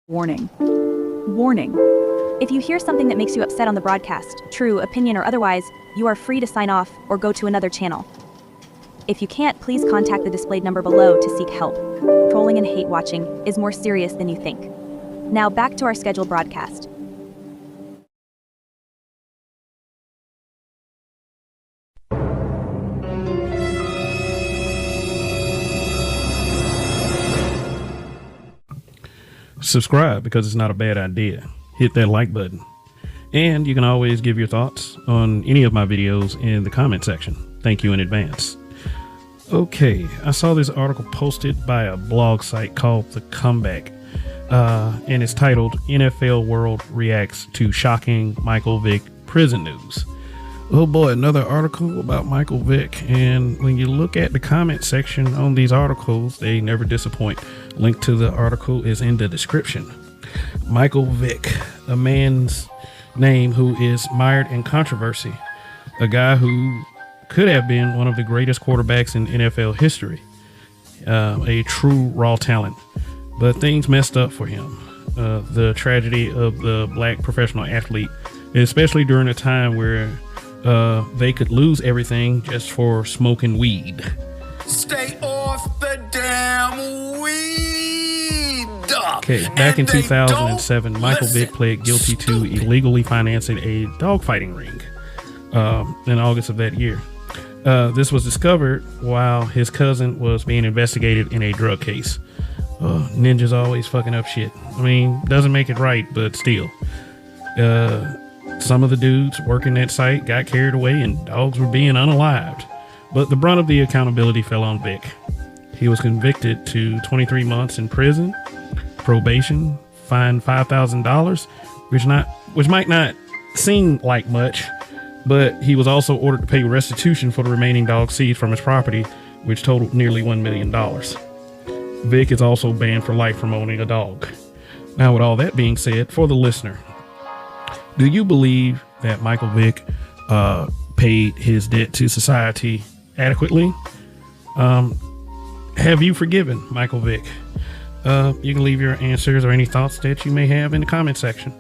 Warning. Warning. If you hear something that makes you upset on the broadcast, true, opinion, or otherwise, you are free to sign off or go to another channel. If you can't, please contact the displayed number below to seek help. Trolling and hate watching is more serious than you think. Now back to our scheduled broadcast. Subscribe because it's not a bad idea. Hit that like button. And you can always give your thoughts on any of my videos in the comment section. Thank you in advance. Okay, I saw this article posted by a blog site called The Comeback. And it's titled NFL World Reacts to Shocking Michael Vick Prison News. Oh boy, another article about Michael Vick. And when you look at the comment section on these articles, they never disappoint. Link to the article is in the description. Michael Vick, a man's name who is mired in controversy. A guy who could have been one of the greatest quarterbacks in NFL history. A true raw talent. But things messed up for him. The tragedy of the black professional athlete, especially during a time where they could lose everything just for smoking weed. Stay off the damn weed. Okay, back in 2007, Michael Vick pled guilty to illegally financing a dogfighting ring in August of that year. This was discovered while his cousin was being investigated in a drug case. Ninjas always fucking up shit. I mean, doesn't make it right, but still. Some of the dudes working that site got carried away and dogs were being unalived. But the brunt of the accountability fell on Vick. He was convicted to 23 months in prison, probation, fined $5,000, which might not seem like much, but he was also ordered to pay restitution for the remaining dogs seized from his property, which totaled nearly $1 million. Vick is also banned for life from owning a dog. Now, with all that being said, for the listener, do you believe that Michael Vick paid his debt to society adequately? Have you forgiven Michael Vick? You can leave your answers or any thoughts that you may have in the comment section.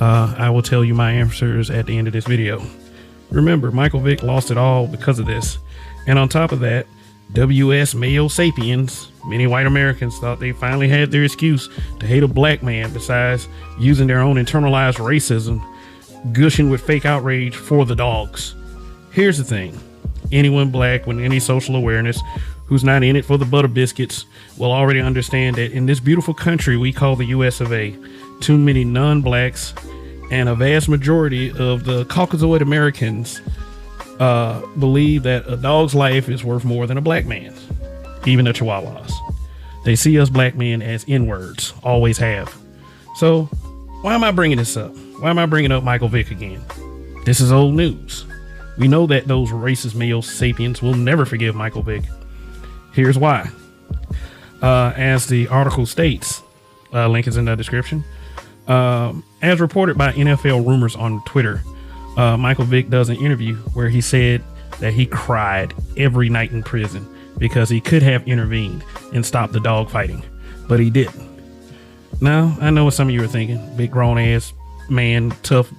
I will tell you my answers at the end of this video. Remember, Michael Vick lost it all because of this. And on top of that, Mayo Sapiens, many white Americans thought they finally had their excuse to hate a black man besides using their own internalized racism, gushing with fake outrage for the dogs. Here's the thing. Anyone black with any social awareness who's not in it for the butter biscuits will already understand that in this beautiful country we call the US of A, too many non-blacks and a vast majority of the Caucasoid Americans believe that a dog's life is worth more than a black man's, even the Chihuahuas. They see us black men as N-words, always have. So why am I bringing this up? Why am I bringing up Michael Vick again? This is old news. We know that those racist Mayo Sapiens will never forgive Michael Vick. Here's why. As the article states, link is in the description. As reported by NFL Rumors on Twitter, Michael Vick does an interview where he said that he cried every night in prison because he could have intervened and stopped the dog fighting, but he didn't. Now, I know what some of you are thinking. Big grown ass man, tough,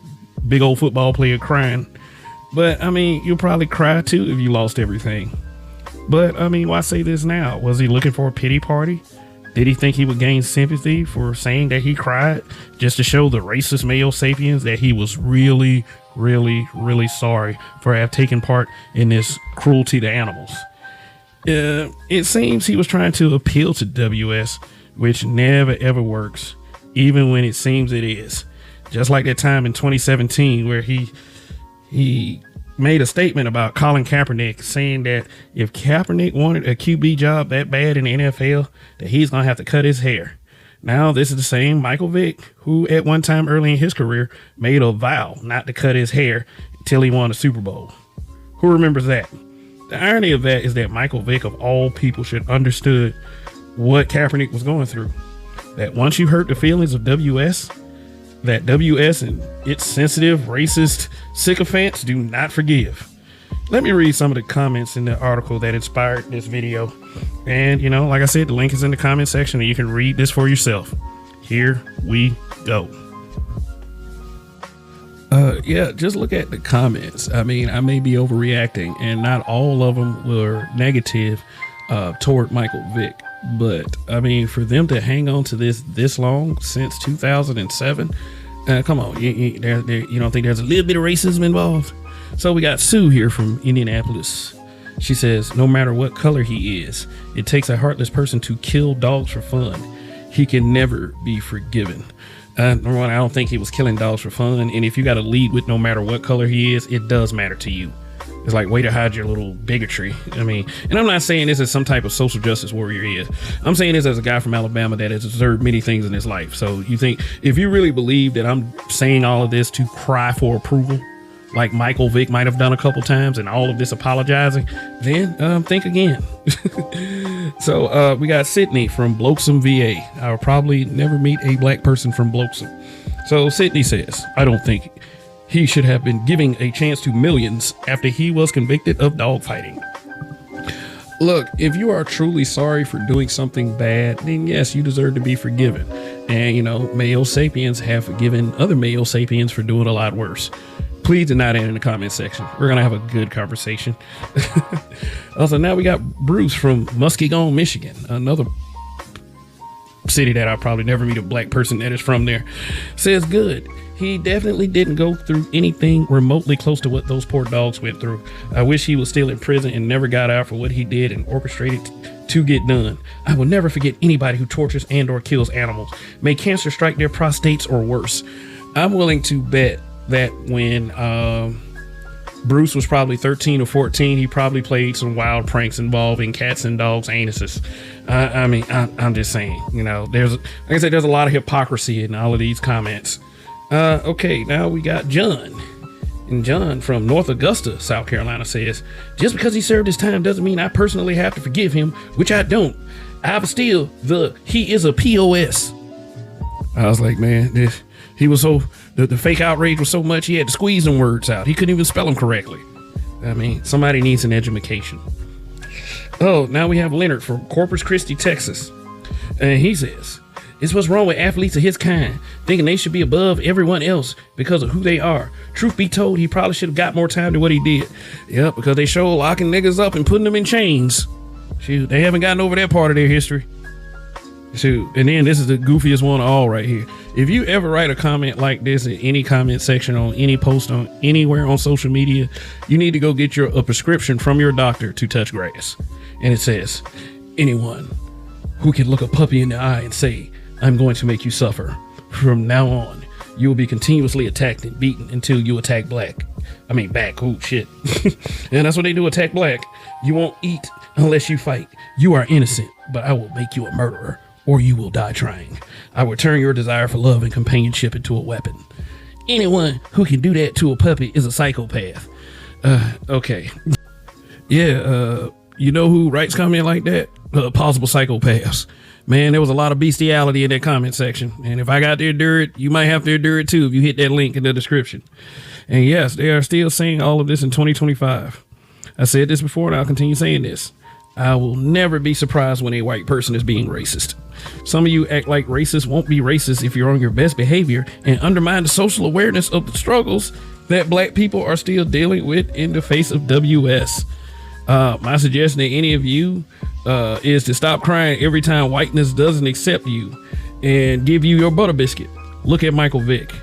big old football player crying. But, I mean, you'll probably cry too if you lost everything. But, I mean, why say this now? Was he looking for a pity party? Did he think he would gain sympathy for saying that he cried just to show the racist Mayo Sapiens that he was really, really, really sorry for have taken part in this cruelty to animals? It seems he was trying to appeal to WS, which never ever works, even when it seems it is. Just like that time in 2017 where he made a statement about Colin Kaepernick, saying that if Kaepernick wanted a QB job that bad in the NFL, that he's going to have to cut his hair. Now, this is the same Michael Vick, who at one time early in his career made a vow not to cut his hair until he won a Super Bowl. Who remembers that? The irony of that is that Michael Vick, of all people, should have understood what Kaepernick was going through. That once you hurt the feelings of WS, that WS and its sensitive, racist sycophants do not forgive. Let me read some of the comments in the article that inspired this video. And, you know, like I said, the link is in the comment section and you can read this for yourself. Here we go. Yeah, just look at the comments. I mean, I may be overreacting, and not all of them were negative toward Michael Vick. But I mean, for them to hang on to this long, since 2007, come on, you don't think there's a little bit of racism involved? So we got Sue here from Indianapolis. She says, no matter what color he is, it takes a heartless person to kill dogs for fun. He can never be forgiven. Number one, I don't think he was killing dogs for fun. And if you got to lead with no matter what color he is, it does matter to you. It's like, way to hide your little bigotry. I mean, and I'm not saying this as some type of social justice warrior is. I'm saying this as a guy from Alabama that has observed many things in his life. So you think, if you really believe that I'm saying all of this to cry for approval, like Michael Vick might have done a couple times, and all of this apologizing, then think again. So we got Sydney from Bloxham, VA. I'll probably never meet a black person from Bloxham. So Sydney says, I don't think he should have been giving a chance to millions after he was convicted of dogfighting. Look, if you are truly sorry for doing something bad, then yes, you deserve to be forgiven. And, you know, Mayo Sapiens have forgiven other Mayo Sapiens for doing a lot worse. Please deny that in the comment section. We're going to have a good conversation. Also, now we got Bruce from Muskegon, Michigan, another city that I'll probably never meet a black person that is from there. Says, good. He definitely didn't go through anything remotely close to what those poor dogs went through. I wish he was still in prison and never got out for what he did and orchestrated to get done. I will never forget anybody who tortures and or kills animals. May cancer strike their prostates or worse. I'm willing to bet that when Bruce was probably 13 or 14, he probably played some wild pranks involving cats and dogs' anuses. I mean, I'm just saying, you know, there's, like I said, there's a lot of hypocrisy in all of these comments. Okay, now we got John. And John from North Augusta, South Carolina says, just because he served his time doesn't mean I personally have to forgive him, which I don't. I've still he is a POS. I was like, man, he was so, the fake outrage was so much, he had to squeeze them words out. He couldn't even spell them correctly. I mean, somebody needs an education. Oh, now we have Leonard from Corpus Christi, Texas. And he says, it's what's wrong with athletes of his kind, thinking they should be above everyone else because of who they are. Truth be told, he probably should have got more time than what he did. Yep, because they show locking niggas up and putting them in chains. Shoot, they haven't gotten over that part of their history. Shoot, and then this is the goofiest one of all right here. If you ever write a comment like this in any comment section on any post on anywhere on social media, you need to go get a prescription from your doctor to touch grass. And it says, anyone who can look a puppy in the eye and say, I'm going to make you suffer. From now on, you will be continuously attacked and beaten until you attack back. Oh shit. And that's what they do, attack black. You won't eat unless you fight. You are innocent, but I will make you a murderer, or you will die trying. I will turn your desire for love and companionship into a weapon. Anyone who can do that to a puppy is a psychopath. Okay. Yeah, you know who writes comment like that? Possible psychopaths. Man, there was a lot of bestiality in that comment section. And if I got to endure it, you might have to endure it too if you hit that link in the description. And yes, they are still saying all of this in 2025. I said this before and I'll continue saying this. I will never be surprised when a white person is being racist. Some of you act like racists won't be racist if you're on your best behavior and undermine the social awareness of the struggles that black people are still dealing with in the face of WS. My suggestion to any of you is to stop crying every time whiteness doesn't accept you and give you your butter biscuit. Look at Michael Vick.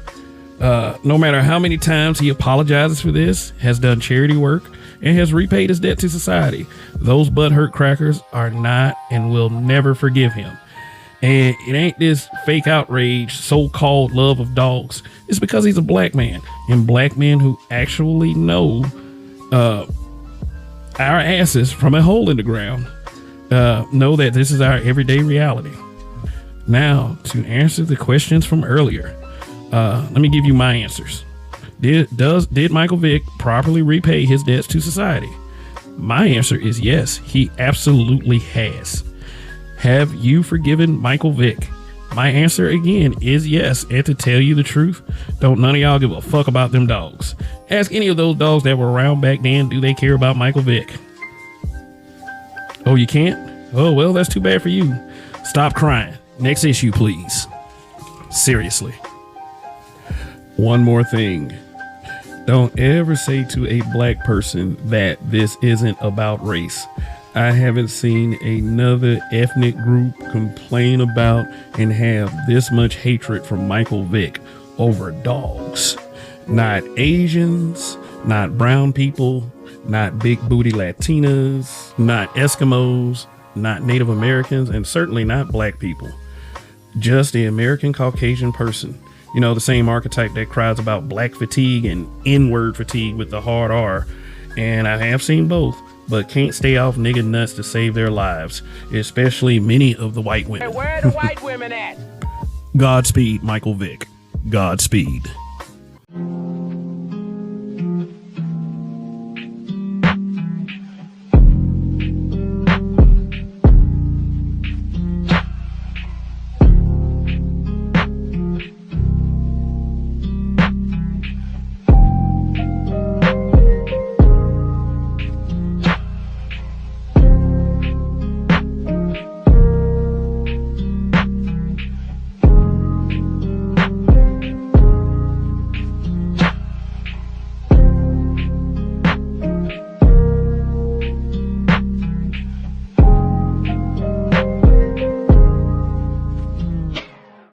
No matter how many times he apologizes for this, has done charity work, and has repaid his debt to society, those butthurt crackers are not and will never forgive him. And it ain't this fake outrage, so-called love of dogs. It's because he's a black man, and black men who actually know our asses from a hole in the ground know that this is our everyday reality. Now, to answer the questions from earlier, let me give you my answers. Did Michael Vick properly repay his debts to society? My answer is yes, he absolutely has. Have you forgiven Michael Vick? My answer again is yes, and to tell you the truth, don't none of y'all give a fuck about them dogs. Ask any of those dogs that were around back then, do they care about Michael Vick? Oh, you can't? Oh, well, that's too bad for you. Stop crying. Next issue, please. Seriously. One more thing. Don't ever say to a black person that this isn't about race. I haven't seen another ethnic group complain about and have this much hatred from Michael Vick over dogs. Not Asians, not brown people, not big booty Latinas, not Eskimos, not Native Americans, and certainly not black people. Just the American Caucasian person. You know, the same archetype that cries about black fatigue and N-word fatigue with the hard R. And I have seen both, but can't stay off nigga nuts to save their lives, especially many of the white women. Hey, where are the white women at? Godspeed, Michael Vick. Godspeed.